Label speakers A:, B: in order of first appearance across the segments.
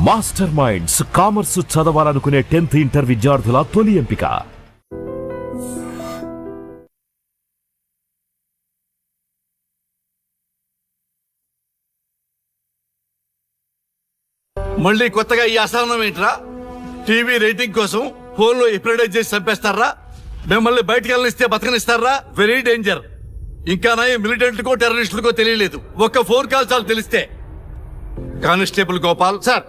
A: Master minds commerce చదవాలనుకునే 10th inter విద్యార్థుల తొలి ఎంపిక.
B: మళ్ళీ కొత్తగా ఈ అసహనం ఏంట్రా? టీవీ రేటింగ్ కోసం ఫోన్లో ఎప్రిడైజ్ చేసి చంపేస్తారా? మిమ్మల్ని బయటకు వెళ్ళనిస్తే బతకనిస్తారా? Very danger. ఇంకా నయం మిలిటెంట్లకో టెర్రరిస్టులకో తెలియలేదు, ఒక్క ఫోన్ కాల్ చాలు తెలిస్తే. కానిస్టేబుల్ గోపాల్
C: సార్,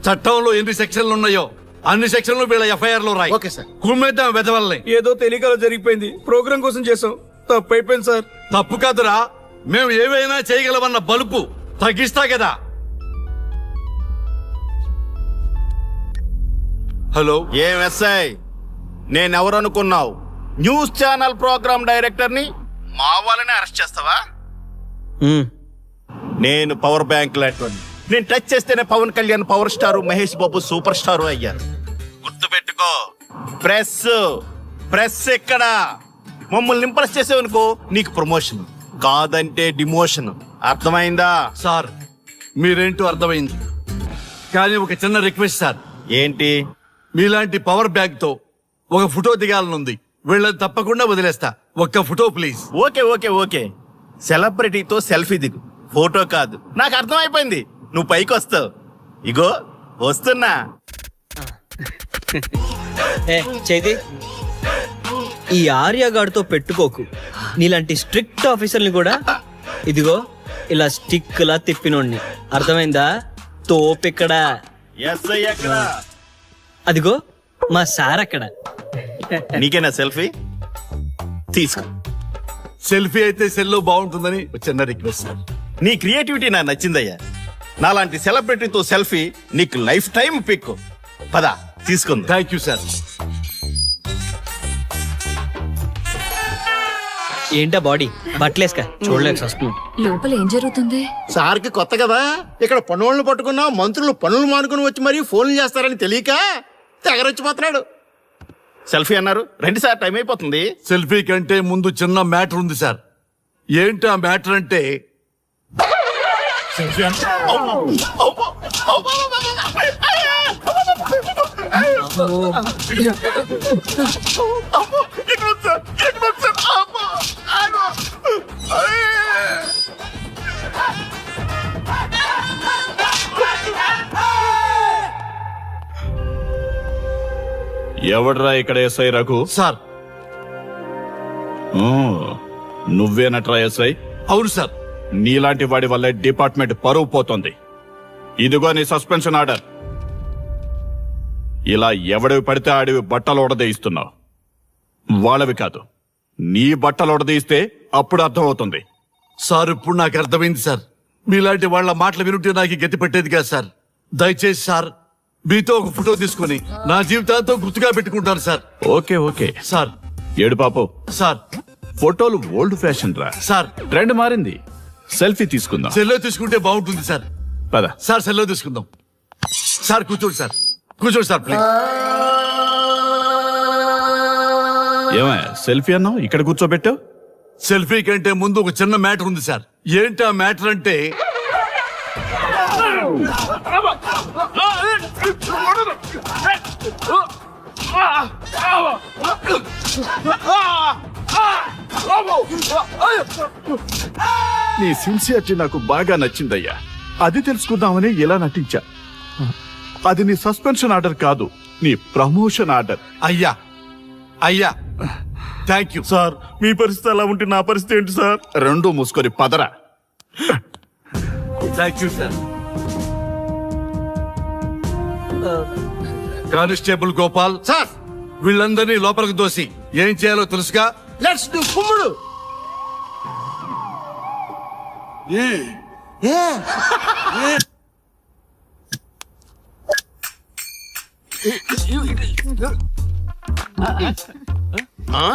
B: చట్టంలో ఎన్ని సెక్షన్లు ఉన్నాయో అన్ని సెక్షన్లు వీళ్ళ ఎఫ్ఐఆర్ లో రాయి.
C: Okay sir.
B: కుమ్మేద్దాం వెదవల్ని.
D: ఏదో తెలియకలో జరిగిపోయింది, ప్రోగ్రామ్ కోసం చేసాం, తప్పు అయిపోయింది సార్.
B: తప్పు కాదురా, మేము ఏవైనా చేయగలమన్న బలుపు తగ్గిస్తా కదా. హలో,
C: ఏం ఎస్ఐ, నేనెవరనుకున్నావు? న్యూస్ ఛానల్ ప్రోగ్రామ్ డైరెక్టర్ ని మా వాళ్ళని అరెస్ట్ చేస్తావా? నేను పవర్ బ్యాంక్ లాంటి, నేను టచ్ చేస్తేనే Pawan Kalyan power star, Mahesh Babu super star అయ్యారు. గుర్తుపెట్టుకో, ప్రెస్ ఎక్కడ మమ్మల్ని ఇంప్రెస్ చేసేవనుకో నీకు ప్రమోషన్, కాదంటే డిమోషన్. అర్థమైందా?
B: సార్ మీరేంటో అర్థమైంది, కానీ ఒక చిన్న రిక్వెస్ట్ సార్.
C: ఏంటి?
B: మీలాంటి పవర్ బ్యాగ్ తో ఒక ఫోటో దిగాలనుంది, వీళ్ళని తప్పకుండా వదిలేస్తా. ఒక్క ఫోటో ప్లీజ్.
C: ఓకే సెలబ్రిటీతో సెల్ఫీ దిగు, ఫోటో కాదు. నాకు అర్థమైపోయింది, నువ్వు పైకి వస్తావు. ఇగో వస్తున్నా.
E: చైతి, ఈ ఆర్యగాడితో పెట్టుకోకు. నీలాంటి స్ట్రిక్ట్ ఆఫీసర్ని కూడా ఇదిగో ఇలా స్టిక్ లా తిప్పినోడిని. అర్థమైందా? తోపిక్కడ.
C: ఎస్ఐ ఎక్కడ?
E: అదిగో మా సార్ అక్కడ.
C: నీకేనా సెల్ఫీ? తీసుకో.
B: సెల్ఫీ అయితే సెల్లో బాగుంటుందని ఒక చిన్న రిక్వెస్ట్ సార్.
C: నీ క్రియేటివిటీ నాకు నచ్చిందయ్యా. నాలాంటి సెలబ్రిటీతో సెల్ఫీ నీకు లైఫ్ టైం పిక్. పద తీసుకుంది.
B: Thank you sir.
E: ఏంటా బాడీ బట్టలేసుక చూడలేక వస్తుంది.
F: లోపల ఏం జరుగుతుంది?
G: సార్కి కొత్త కదా, ఇక్కడ పనులను పట్టుకున్నా మంత్రులు పనులు మానుకుని వచ్చి మరీ ఫోన్లు చేస్తారని తెలియక తెగరొచ్చిపోతున్నాడు.
C: సెల్ఫీ అన్నారు, రండి సార్, టైం అయిపోతుంది.
B: సెల్ఫీ కంటే ముందు చిన్న మ్యాటర్ ఉంది సార్. ఏంటి ఆ మ్యాటర్ అంటే,
H: ఎవడ్రా ఇక్కడ ఎస్ఐ రఘు?
B: సార్
H: నువ్వేనట్రా ఎస్ఐ?
B: అవును సార్.
H: నీలాంటి వాడి వల్లే డిపార్ట్మెంట్ పరువు పోతుంది. ఇదిగో నీ సస్పెన్షన్ ఆర్డర్. ఇలా ఎవడివి పడితే ఆడివి బట్టలు ఉడదీయిస్తున్నావు. వాళ్ళవి కాదు, నీ బట్టలు ఉడదీయిస్తే అప్పుడు అర్థమవుతుంది.
B: సార్ ఇప్పుడు నాకు అర్థమైంది సార్. మీలాంటి వాళ్ళ మాటలు వినుంటే నాకు గతి పెట్టేది కాదు సార్. దయచేసి సార్, మీతో ఒక ఫోటో తీసుకుని నా జీవితాంతో గుర్తుగా పెట్టుకుంటాను సార్.
H: Okay
B: sir.
H: ఏడు పాపు
B: సార్,
H: ఫోటోలు ఓల్డ్ ఫ్యాషన్ రా.
B: సార్
H: ట్రెండ్ మారింది. సెల్ఫీ తీసుకుందాం.
B: సెల్లో తీసుకుంటే బాగుంటుంది సార్.
H: పద
B: సార్, సెల్లో తీసుకుందాం. సార్ కూర్చోండి సార్, కూర్చోండి సార్ ప్లీజ్.
H: ఏమయ్య సెల్ఫీ అన్నావు, ఇక్కడ కూర్చోబెట్టావు?
B: సెల్ఫీ కంటే ముందు ఒక చిన్న మ్యాటర్ ఉంది సార్. ఏంటి ఆ మ్యాటర్ అంటే,
H: నీ సిన్సియారిటీ నాకు బాగా నచ్చిందయ్యా. అది తెలుసుకుందామని ఇలా నటించా. అది నీ సస్పెన్షన్ ఆర్డర్ కాదు, నీ ప్రమోషన్ ఆర్డర్.
B: అయ్యా థ్యాంక్ యూ
C: సార్, మీ పరిస్థితి అలా ఉంటే నా పరిస్థితి ఏంటి సార్?
H: రెండు మూసుకొని పదరా.
B: Thank you sir. Constable Gopal
G: sir,
B: వీళ్ళందరినీ లోపలికి దోసి ఏం చేయాలో తెలుసుగా.
G: లెట్స్ డు కుమ్ముడు.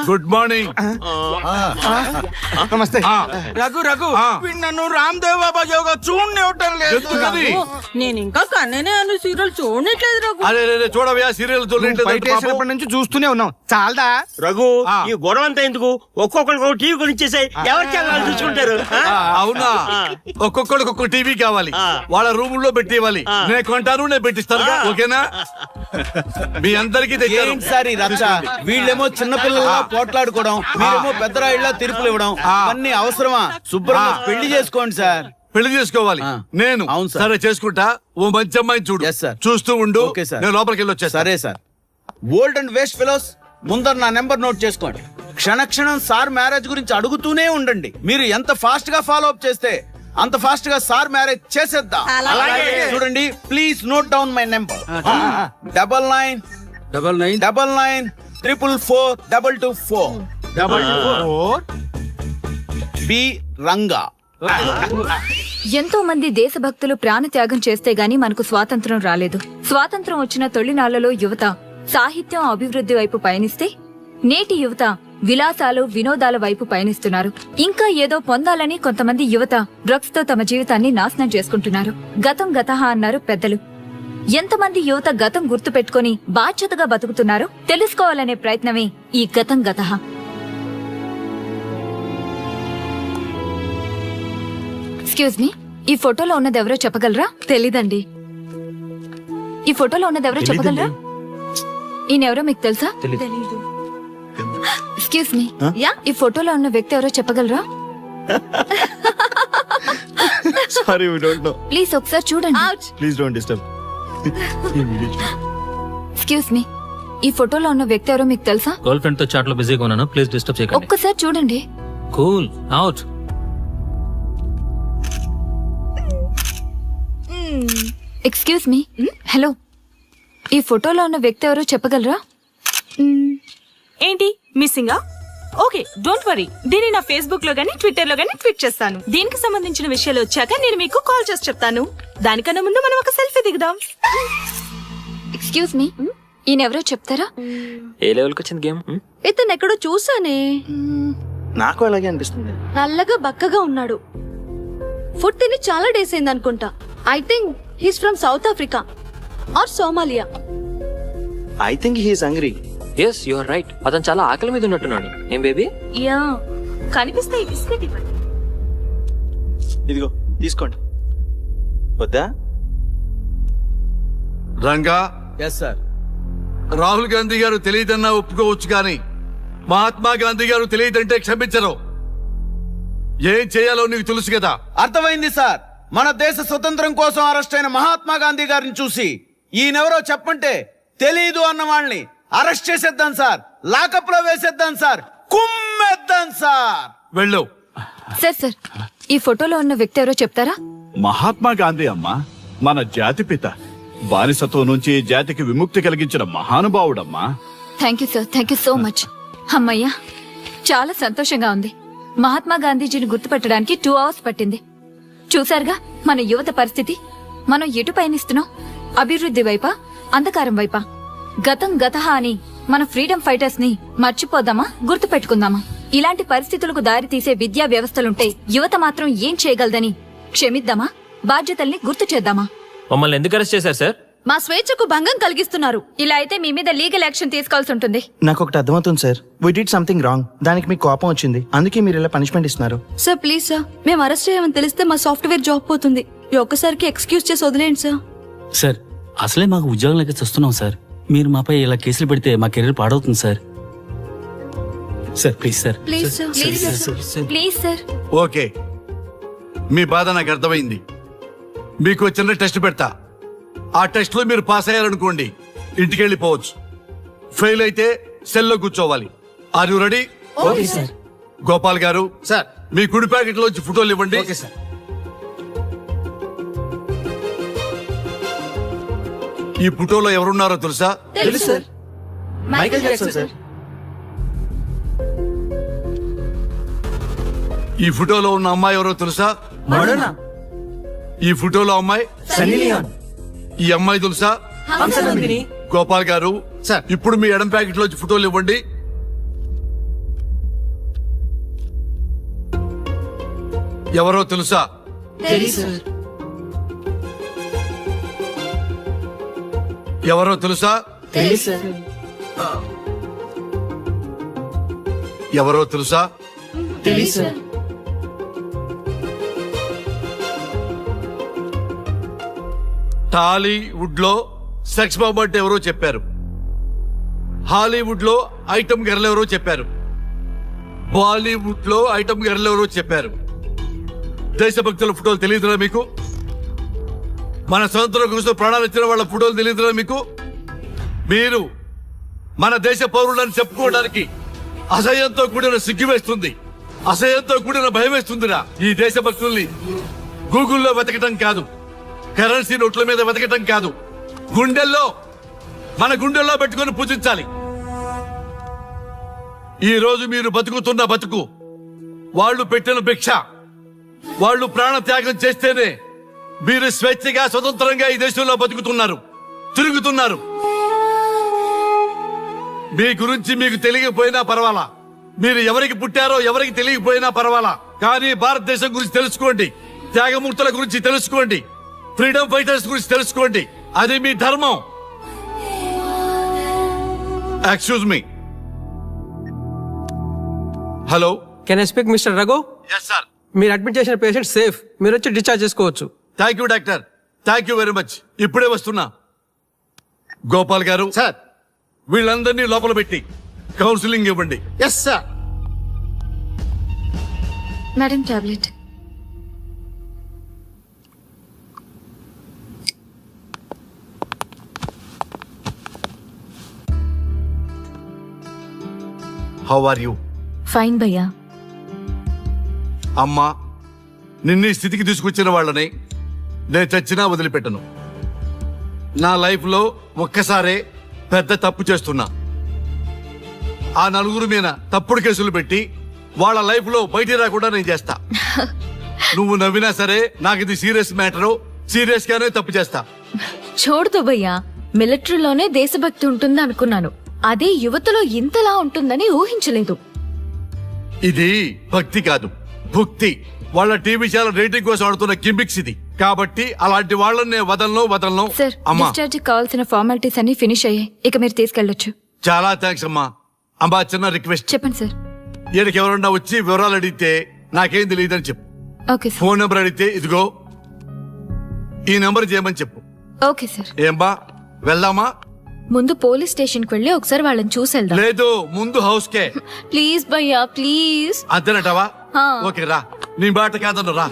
B: Good morning.
G: నమస్తే.
D: రఘు రఘు
B: ఆ.
D: వీడు నన్ను రామ్ దేవ్ బాబా యోగా చూడనివ్వటం లేదు.
B: ఎందుకని?
F: నేను ఇంకా కన్ననే అను సీరియల్ చూడట్లేదు రఘు.
B: అరే రే చూడవయ్యా, సీరియల్
D: బయట వేసినప్పటి నుంచి చూస్తూనే ఉన్నాం. చాలదా?
I: రఘు
B: ఆ.
I: ఈ గొడవ అంతా ఎందుకు? ఒక్కొక్కరికి ఒక టీవీ కొనిచ్చేసాయి, ఎవరి ఛానల్ చూసుకుంటారు.
B: అవునా? ఒక్కొక్కడికి ఒక్కొక్క టీవీ కావాలి, వాళ్ళ రూమ్ లో పెట్టి ఇవ్వాలి. నేను కొంటాను, నేను పెట్టిస్తాను. ఓకేనా? మీ అందరికీ తెచ్చాను.
C: ఏంటి సార్ ఈ రచ్చ? వీళ్ళేమో చిన్నపిల్లల పోట్లాడుకోవడం, మీరేమో పెద్దరాయిళ్ళ తీర్పులు ఇవ్వడం, ఇవన్నీ అవసరమా? శుభ్రంగా పెళ్లి చేసుకోండి సార్.
B: పెళ్లి చేసుకోవాలి నేను.
C: అవును సార్.
B: సరే చేసుకుంటా. ఓ మంచి అమ్మాయిని చూడు.
C: Yes, sir.
B: చూస్తూ ఉండు.
C: Okay, sir.
B: నేను లోపలికి వెళ్ళి వచ్చేస్తా.
C: సరే sir. Old and waste fellows, ముందర నా నెంబర్ నోట్ చేసుకోండి. క్షణక్షణం సార్ మ్యారేజ్ గురించి అడుగుతూనే ఉండండి. మీరు ఎంత ఫాస్ట్ గా ఫాలో అప్ చేస్తే అంత ఫాస్ట్ గా సార్ మ్యారేజ్ చేసేద్దాం.
F: అలాగే.
C: చూడండి, please note down my number. 99 99 444 224 B Ranga.
J: ఎంతో మంది దేశభక్తులు ప్రాణత్యాగం చేస్తే గాని మనకు స్వాతంత్రం రాలేదు. స్వాతంత్రం వచ్చిన తొలినాళ్లలో యువత సాహిత్యం అభివృద్ధి వైపు పయనిస్తే నేటి యువత విలాసాలు వినోదాల వైపు పయనిస్తున్నారు. ఇంకా ఏదో పొందాలని కొంతమంది యువత డ్రగ్స్ తో తమ జీవితాన్ని నాశనం చేసుకుంటున్నారు. గతం గతహ అన్నారు పెద్దలు. ఎంతమంది యువత గతం గుర్తు పెట్టుకుని బాధ్యతగా బతుకుతున్నారో తెలుసుకోవాలనే ప్రయత్నమే ఈ గతం గతహ. ఎక్స్క్యూజ్ మీ, ఈ ఫోటోలో ఉన్నది ఎవరో చెప్పగలరా? తెలీదండి. ఈ ఫోటోలో ఉన్నది ఎవరో చెప్పగలరా? ఈయనెవరో మీకు తెలుసా? తెలీదు. ఎక్స్క్యూజ్ మీ, యా, ఈ ఫోటోలో ఉన్న వ్యక్తి ఎవరో చెప్పగలరా?
G: Sorry, we don't know.
J: Please ఒకసారి చూడండి.
G: Please don't disturb.
J: Excuse me, ఈ ఫోటోలో ఉన్న వ్యక్తి ఎవరో మీకు తెలుసా?
K: గర్ల్ ఫ్రెండ్ తో చాట్ లో బిజీగా ఉన్నాను, ప్లీజ్ డిస్టర్బ్ చేయకండి.
J: ఒక్కసారి చూడండి.
K: Cool out.
J: Excuse me, hello, ఈ ఫోటోలో ఉన్న వ్యక్తి ఎవరో చెప్పగలరా?
F: ఏంటి మిస్సింగా? Okay, don't worry. దీన్ని నా ఫేస్బుక్ లో గానీ ట్విట్టర్ లో గానీ ట్వీట్ చేస్తాను. దీనికి సంబంధించిన విషయాలు వచ్చాక నేను మీకు కాల్ చేసి చెప్తాను. దానికన్నా ముందు మనం ఒక సెల్ఫీ దిగుదాం.
J: ఎక్స్క్యూజ్ మీ, ఈయన ఎవరో చెప్తారా?
K: ఏ లెవెల్కి వచ్చింది గేమ్?
F: ఇతను ఎక్కడో చూసానే.
G: నాకు అలాగే అనిపిస్తుంది.
F: నల్లగా బక్కగా ఉన్నాడు. ఫుడ్ తిని చాలా డేస్ అయింది అనుకుంటా. I think he's from South Africa or Somalia.
G: I think he is hungry.
K: Yes you are right. అతను చాలా ఆకలి మీద ఉన్నట్టున్నాడు. ఏం బేబీ?
F: యా, కనిపిస్తే ఈ బిస్కెట్ ఇవ్వండి.
G: ఇదిగో తీసుకోండి. వద్దా?
B: Ranga,
C: yes sir.
B: రాహుల్ గాంధీ గారు తెలియదన్నా ఒప్పుకోవచ్చు, కానీ మహాత్మా గాంధీ గారు తెలియదంటే క్షమించరు. ఏం చేయాలో నీకు తెలుసు కదా.
C: అర్థమైంది సార్. మన దేశ స్వతంత్రం కోసం అరెస్ట్ అయిన మహాత్మా గాంధీ గారిని చూసి ఈయనెవరో చెప్పంటే తెలీదు అన్న వాళ్ళని అరెస్ట్ చేసేద్దాం సార్. లాకప్ లో వేసేద్దాం సార్. కుమ్మేద్దాం సార్.
B: వెళ్ళు.
J: సార్ సార్, ఈ ఫోటోలో ఉన్న వ్యక్తి ఎవరో చెప్తారా?
H: మహాత్మా గాంధీ అమ్మా, మన జాతిపిత. బానిసత్వం నుంచి జాతికి విముక్తి కలిగించిన మహానుభావుడమ్మా.
J: Thank you sir, thank you so much. అమ్మయ్యా, చాలా సంతోషంగా ఉంది. మహాత్మా గాంధీజీని గుర్తుపట్టడానికి 2 hours పట్టింది. చూసారుగా మన యువత పరిస్థితి. మనం ఎటు పయనిస్తున్నాం? అభివృద్ధి వైపా, అంధకారం వైపా? గతం గతహ అని మన ఫ్రీడమ్ ఫైటర్స్ ని మర్చిపోదామా, గుర్తు పెట్టుకుందామా? ఇలాంటి పరిస్థితులకు దారి తీసే విద్యా వ్యవస్థలుంటే యువత మాత్రం ఏం చేయగలదని క్షమిద్దామా? బాధ్యతల్ని గుర్తు చేద్దామా?
K: మమ్మల్ని ఎందుకు అరెస్ట్ చేశారు సార్?
J: మా స్వేచ్ఛకు భంగం కలిగిస్తున్నారు. ఇలా అయితే మీ మీద లీగల్ యాక్షన్ తీసుకోవాల్సి ఉంటుంది.
G: నాకు ఒకటి అర్థమవుతుంది sir. We did something wrong. దానికి మీకు కోపం వచ్చింది, అందుకే మీరు ఇలా పనిష్మెంట్ ఇస్తున్నారు.
F: సార్ ప్లీజ్ సార్, మేము అరెస్ట్ చేయమని తెలిస్తే మా సాఫ్ట్వేర్ జాబ్ పోతుంది. ఈ ఒక్కసారికి ఎక్స్క్యూజ్ చేసి వదిలేండి సార్.
L: సార్, అసలే మాకు ఉద్యోగం లేక చూస్తున్నాం సార్. మీరు మాపై ఇలా కేసులు పెడితే మా కెరీర్ పాడవుతుంది sir. Sir please sir.
F: Please sir,
J: please sir, please sir.
B: Okay, మీ బాధ నాకు అర్థమైంది. మీకు చిన్న టెస్ట్ పెడతా. ఆ టెస్ట్ లో మీరు పాస్ అయ్యారనుకోండి, ఇంటికి వెళ్ళిపోవచ్చు. ఫెయిల్ అయితే సెల్లో కూర్చోవాలి. Are you ready?
J: Okay sir.
B: Gopal garu,
G: sir.
B: మీ కుడి ప్యాకెట్ లోంచి ఫోటోలు ఇవ్వండి.
G: Okay sir.
B: ఈ ఫోటోలో ఎవరున్నారో తెలుసా?
J: తెలుసు సార్.
G: Michael Jackson sir.
B: ఈ ఫోటోలో ఉన్న అమ్మాయి ఎవరో తెలుసా?
G: మడోనా.
B: ఈ ఫోటోలో అమ్మాయి
G: సన్నీ లియోన్.
B: ఈ అమ్మాయి తెలుసా?
G: హంసనందిని.
B: గోపాల్ గారు,
G: సార్.
B: ఇప్పుడు మీ ఎడం ప్యాకెట్ లోంచి ఫోటోలు ఇవ్వండి. ఎవరో తెలుసా? ఎవరో తెలుసా? ఎవరో తెలుసా? టాలీవుడ్ లో సెక్స్ బాంబ్ అంటే ఎవరో చెప్పారు. హాలీవుడ్ లో ఐటమ్ గర్ల్ ఎవరో చెప్పారు. బాలీవుడ్ లో ఐటమ్ గర్ల్ ఎవరో చెప్పారు. దేశభక్తుల ఫోటోలు తెలియదురా మీకు? మన స్వతంత్రం కోసం ప్రాణాలు ఇచ్చిన వాళ్ళ ఫోటోలు తెలియదురా మీకు? మీరు మన దేశ పౌరులని చెప్పుకోవడానికి అసహ్యంతో కూడిన సిగ్గు వేస్తుంది, అసహ్యంతో కూడిన భయం వేస్తుందిరా. ఈ దేశభక్తుల్ని గూగుల్లో వెతకటం కాదు, కరెన్సీ నోట్ల మీద వెతకటం కాదు, గుండెల్లో మన గుండెల్లో పెట్టుకొని పూజించాలి. ఈ రోజు మీరు బతుకుతున్న బతుకు వాళ్ళు పెట్టిన భిక్ష. వాళ్ళు ప్రాణ త్యాగం చేస్తేనే మీరు స్వేచ్ఛగా స్వతంత్రంగా ఈ దేశంలో బతుకుతున్నారు, తిరుగుతున్నారు. మీ గురించి మీకు తెలియకపోయినా పర్వాలా, మీరు ఎవరికి పుట్టారో ఎవరికి తెలియకపోయినా పర్వాలా, కానీ భారతదేశం గురించి తెలుసుకోండి, త్యాగమూర్తుల గురించి తెలుసుకోండి, ఫ్రీడమ్ ఫైటర్స్ గురించి తెలుసుకోండి. అది మీ ధర్మం. Excuse me. Hello,
D: can I speak mister Raghu?
B: Yes sir.
D: మీరు అడ్మిట్ చేసిన పేషెంట్ సేఫ్, మీరు వచ్చి డిశ్చార్జ్ చేసుకోవచ్చు.
B: Thank you doctor, thank you very much. ఇప్పుడే వస్తున్నా. గోపాల్ గారు
G: సార్.
B: వీళ్ళందరినీ లోపల పెట్టి కౌన్సిలింగ్ ఇవ్వండి.
G: Yes sir.
J: Madam tablet.
B: How are you?
J: Fine భయ్యా.
B: అమ్మా, నిన్ను ఈ స్థితికి తీసుకొచ్చిన వాళ్ళని నేను చచ్చినా వదిలిపెట్టను. నా లైఫ్ లో ఒక్కసారే పెద్ద తప్పు చేస్తున్నా. ఆ నలుగురు మీద తప్పుడు కేసులు పెట్టి వాళ్ళ లైఫ్ లో బయట రాకుండా నేను చేస్తా. నువ్వు నవ్వినా సరే నాకు ఇది సీరియస్ మ్యాటర్, సీరియస్ గానే తప్పు చేస్తా.
J: చూడదు భయ్యా, మిలిటరీలోనే దేశభక్తి ఉంటుంది అనుకున్నాను, అదే యువతలో ఇంతలా ఉంటుందని ఊహించలేదు.
B: ఇది భక్తి కాదు, భుక్తి. వాళ్ళ టీవీ ఛానల్ రేటింగ్ కోసం ఆడుతున్న కింబిక్స్ ఇది. కాబట్టి అలాంటి వాళ్ళని నేను వదలను.
J: సార్,
B: అమ్మా,
J: డిశ్చార్జ్ కావాల్సిన ఫార్మాలిటీస్ అన్ని ఫినిష్ అయ్యాయి, ఇక మీరు తీసుకెళ్లొచ్చు.
B: చాలా థ్యాంక్స్ అమ్మా. అమ్మా, చిన్న రిక్వెస్ట్.
J: చెప్పండి సార్.
B: ఈయనకి ఎవరన్నా వచ్చి వివరాలు అడిగితే నాకేం తెలియదని చెప్పు.
J: Okay sir.
B: ఫోన్ నెంబర్ అడిగితే ఇదిగో ఈ నెంబర్ చేయమని చెప్పు.
J: Okay sir.
B: ఏం బా, వెళ్దామా?
J: ముందు పోలీస్ స్టేషన్ కి వెళ్ళి ఒకసారి వాళ్ళని చూసి వెళ్దాం.
B: లేదు, ముందు హౌస్ కే.
J: ప్లీజ్ భయ్యా, ప్లీజ్.
B: అంతేనటవా? ఓకే రా, నీ బాట కాదను రా.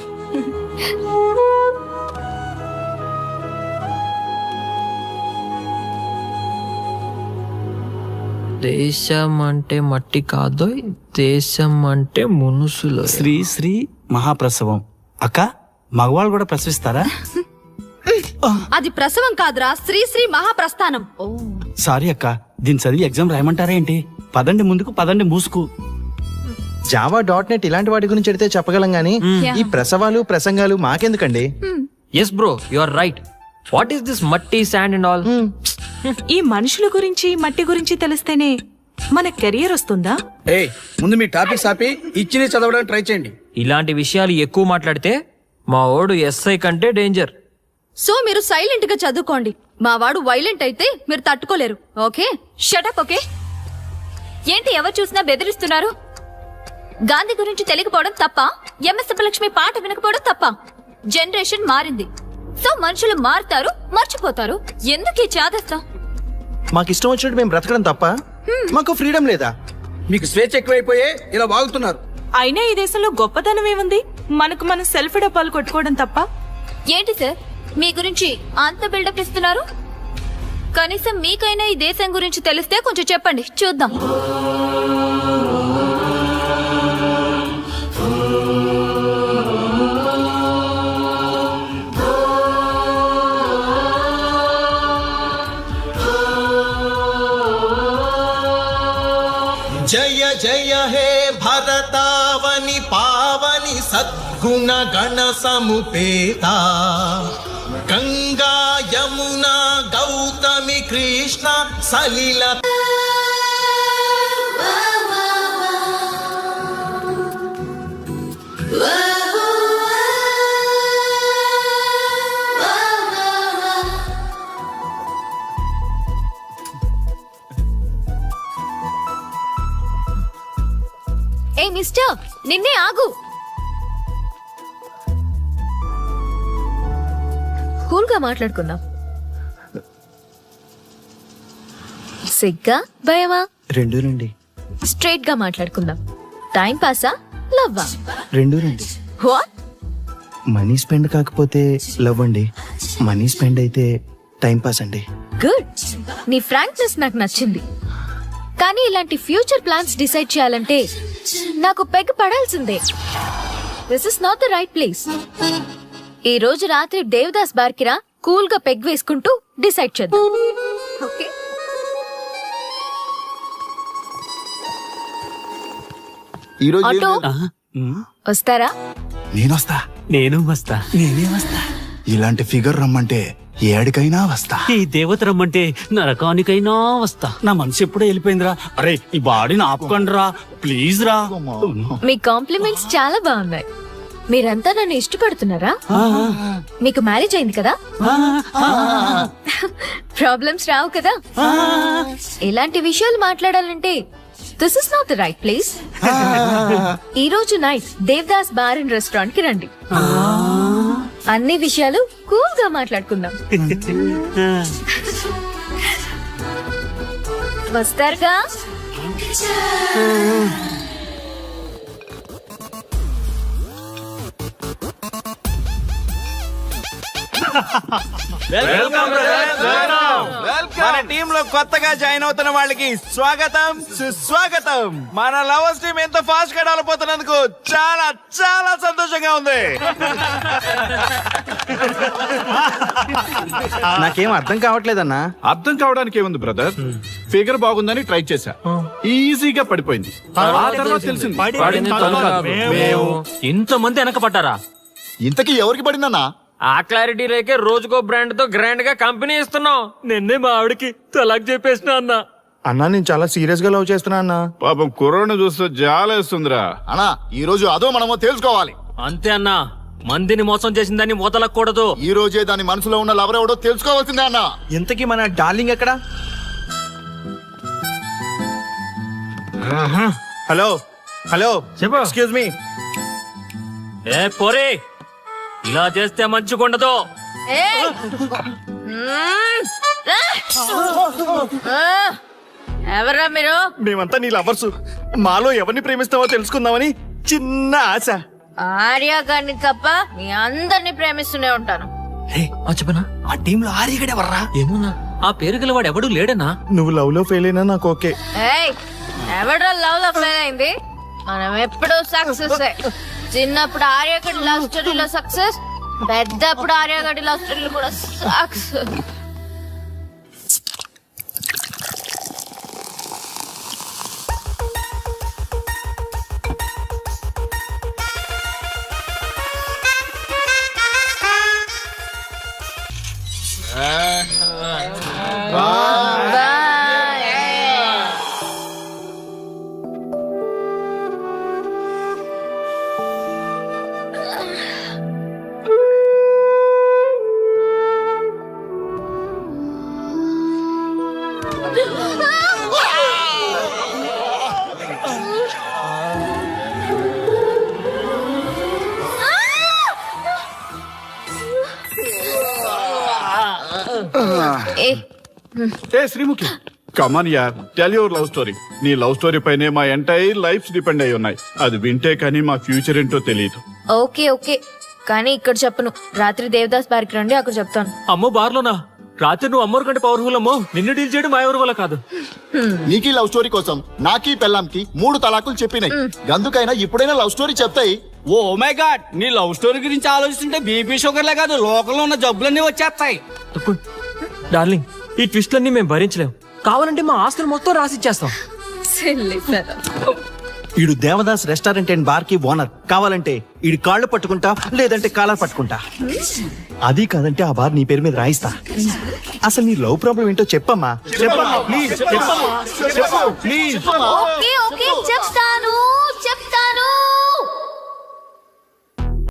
K: దేశం అంటే మట్టి కాదు, దేశం అంటే మనుషులు.
L: శ్రీ శ్రీ మహాప్రసవం. అక్క, మగవాళ్ళు కూడా ప్రసవిస్తారా?
J: అది ప్రసవం కాదురా, శ్రీ శ్రీ మహాప్రస్థానం.
L: సారీ అక్క, దీని చదివి ఎగ్జామ్ రాయమంటారా ఏంటి? పదండి ముందుకు, పదండి మూసుకు.
C: java.net ఇలాంటి వాటి గురించి అడిగితే చెప్పగలం గానీ ఈ ప్రసవాలు ప్రసంగాలు మాకెందుకండి?
K: Yes bro, you are right. What is this మట్టి, శాండ్ అండ్ ఆల్?
F: ఈ మనుషుల గురించి మట్టి గురించి తెలిస్తేనే మన కెరియర్ వస్తుందా?
D: ఏయ్, ముందు మీ టాపిక్స్ ఆపి ఇచ్చి చదవడానికి ట్రై చేయండి.
K: ఇలాంటి విషయాలు ఎక్కువ మాట్లాడితే మా ఓడు ఎస్ఐ కంటే డేంజర్.
J: సో మీరు సైలెంట్ గా చదువుకోండి. మా వాడు వైలెంట్ అయితే మీరు తట్టుకోలేరు. Okay, shut up. ఓకే, ఏంటి ఎవరు చూసినా బెదిరిస్తున్నారు? గాంధీ గురించి తెలియకపోవడం తప్ప, ఎంఎస్ సుబ్బలక్ష్మి పాట వినకపోవడం తప్ప? జనరేషన్ మారింది, సో మనుషులు మారుతారు, మర్చిపోతారు. ఎందుకు ఈ చాదస్తా?
C: మాకు ఇష్టం వచ్చినట్టు మేము బ్రతకడం తప్ప మాకు ఫ్రీడమ్ లేదా?
D: మీకు స్వేచ్ఛ ఎక్కువైపోయే ఇలా వాగుతున్నారు.
F: అయినా ఈ దేశంలో గొప్పతనం ఏముంది? మనకు మనం సెల్ఫ్ డబ్బాలు కొట్టుకోవడం తప్ప.
J: ఏంటి సార్ మీ గురించి అంత బిల్డప్ ఇస్తున్నారు? కనీసం మీకైనా ఈ దేశం గురించి తెలిస్తే కొంచెం చెప్పండి, చూద్దాం.
M: జయ జయ హే భరతావని పావని సద్గుణ గణ సముపేత గంగా యమునా గౌతమి కృష్ణ సలిల.
N: Whoa.
J: మిస్టర్, నిన్నే ఆగు. కూల్ గా మాట్లాడుకుందాం. సిగ్గా భయమా?
N: రెండు రండి.
J: స్ట్రైట్ గా మాట్లాడుకుందాం. టైం పాసా లవ్వా?
N: రెండు రండి.
J: వాట్?
N: మనీ స్పెండ్ కాకపోతే లవ్ అండి, మనీ స్పెండ్ అయితే టైం పాస్ అండి.
J: గుడ్. నీ ఫ్రాంక్నెస్ నాకు నచ్చింది. కానీ ఇలాంటి ఫ్యూచర్ ప్లాన్స్ డిసైడ్ చేయాలంటే నాకు పెగ్ పడాల్సిందే. This is not the right place. ఈ రోజు రాత్రి దేవదాస్ బార్ కి రా, కూల్ గా పెగ్ వేసుకుంటూ డిసైడ్ చేద్దాం. ఓకే?
G: ఈ రోజు
J: ఆటో వస్తారా?
G: నేనొస్తా.
L: నేను వస్తా.
N: నేనే వస్తా.
G: ఇలాంటి ఫిగర్ రమ్మంటే ఏడికైనా వస్తా.
L: ఈ దేవత రమ్మంటే నరకానికైనా వస్తా. నా మనసు ఎప్పుడో వెళ్ళిపోయిందిరా. అరే ఈ బాడీని ఆపుకండిరా ప్లీజ్ రా.
J: మీ కాంప్లిమెంట్స్ చాలా బాగున్నాయి. మీరంతా నన్ను ఇష్టపడుతున్నారా? మీకు మ్యారేజ్ అయింది కదా? ప్రాబ్లమ్స్ రావు కదా? ఇలాంటి విషయాలు మాట్లాడాలంటే this is not the right place. ఈ రోజు night Devdas bar and restaurant కి రండి. అన్ని విషయాలు కూల్ గా మాట్లాడుకుందాం. వస్తారుగా?
C: మన టీమ్ లో కొత్తగా జాయిన్ అవుతున్న వాళ్ళకి స్వాగతం, సుస్వాగతం. మన లవర్స్ టీం ఎంత ఫాస్ట్ గా డెవలప్ అవుతున్నందుకు చాలా చాలా సంతోషంగా ఉంది.
N: నాకేం అర్థం కావట్లేదన్నా.
H: అర్థం కావడానికి ఏముంది బ్రదర్, ఫిగర్ బాగుందని ట్రై చేశా, ఈజీగా పడిపోయింది. ఆ తర్వాత తెలిసింది
K: పడింది తను కాదు, మేము. ఇంతమంది వెనకపడ్డారా?
G: ఇంతకీ ఎవరికి పడిందన్నా?
K: ఆ క్లారిటీ లేకే రోజుకో బ్రాండ్ తో గ్రాండ్ గా కంపెనీ ఇస్తున్నాం. నిన్నే మా ఆవిడకి తలాక్ చెప్పేసిన అన్న.
N: అన్నా నేను చాలా సీరియస్ గా లవ్ చేస్తున్నా అన్నా.
H: పాపం కుర్రోడ్ని చూస్తే జాలేస్తుందిరా.
G: అన్నా ఈ రోజు అదో మనమో తెలుసుకోవాలి.
K: అంతే అన్నా, మందిని మోసం చేసిందని వదలకూడదు.
G: ఈ రోజే దాని మనసులో ఉన్న లవర్ ఎవడో తెలుసుకోవాల్సిందే అన్నా.
N: ఇంతకీ మన డార్లింగ్ ఎక్కడ? హలో హలో,
K: చెప్పు.
N: Excuse me.
K: ఏ పోరే, ఇలా చేస్తే మంచిగుండదు.
J: ఎవరా మీరు?
N: మేమంతా నీ లవర్స్. మాలో ఎవరిని ప్రేమిస్తావో తెలుసుకుందామని చిన్న ఆశ.
J: ఆర్య గారిని తప్ప మీ అందరిని ప్రేమిస్తూనే ఉంటాను.
K: చెప్పనా,
N: ఆ టీమ్ లో ఆర్యగడే వర్రా.
K: ఏమున్నా ఆ పేరు గల వాడు ఎవడు లేడనా?
N: నువ్వు లవ్ లో ఫెయిల్ అయినా నాకు ఓకే.
J: ఎవడో లవ్ లో ఫెయిల్ అయింది? మనం ఎప్పుడూ సక్సెస్. చిన్నప్పుడు ఆర్యగడి లవ్ స్టోరీలో సక్సెస్, పెద్దప్పుడు ఆర్యగడి లవ్ స్టోరీలో కూడా సక్సెస్.
H: ఏ శ్రీముఖి, కమాన్ యార్, టెల్ యువర్ లవ్ స్టోరీ. నీ లవ్ స్టోరీ పైనే మా ఎంటైర్ లైఫ్ డిపెండ్ అయి ఉన్నాయి. అది వింటే కానీ మా ఫ్యూచర్ ఏంటో తెలియదు.
J: ఓకే ఓకే, కానీ ఇక్కడ చెప్పను. రాత్రి దేవదాస్ బార్కి రండి, అక్కడ చెప్తాను.
K: అమ్మో బార్లోనా? రాత్రి నువ్వు అమ్మోరు కంటే పవర్ఫుల్ అమ్మో. నిన్ను డీల్ చేయడం మా ఎవరి వల్ల కాదు.
G: నీకీ లవ్ స్టోరీ కోసం నాకీ పెళ్ళాంకి 3 తలాకులు చెప్పినాయి. అందుకైనా ఇప్పుడైనా లవ్ స్టోరీ చెప్తాయి.
L: ఓ మై గాడ్, నీ లవ్ స్టోరీ గురించి ఆలోచిస్తుంటే బీపీ షుగర్లే కాదు లోకంలో ఉన్న జబ్బులన్నీ వచ్చేస్తాయి.
K: డార్లింగ్, ఈ ట్విస్ట్లన్నీ మేము భరించలేం. కావాలంటే మా ఆస్తులు మొత్తం రాసిచ్చేస్తాం.
N: ఈడు దేవదాస్ రెస్టారెంట్ అండ్ బార్ కి ఓనర్. కావాలంటే ఈడి కాళ్ళు పట్టుకుంటా, లేదంటే కాలర్ పట్టుకుంటా. అది కాదంటే ఆ బార్ నీ పేరు మీద రాయిస్తా. అసలు నీ లవ్ ప్రాబ్లం ఏంటో చెప్పమ్మా. చెప్పమ్మా ప్లీజ్, చెప్పమ్మా, చెప్పు ప్లీజ్.
J: ఓకే ఓకే చెప్తాను.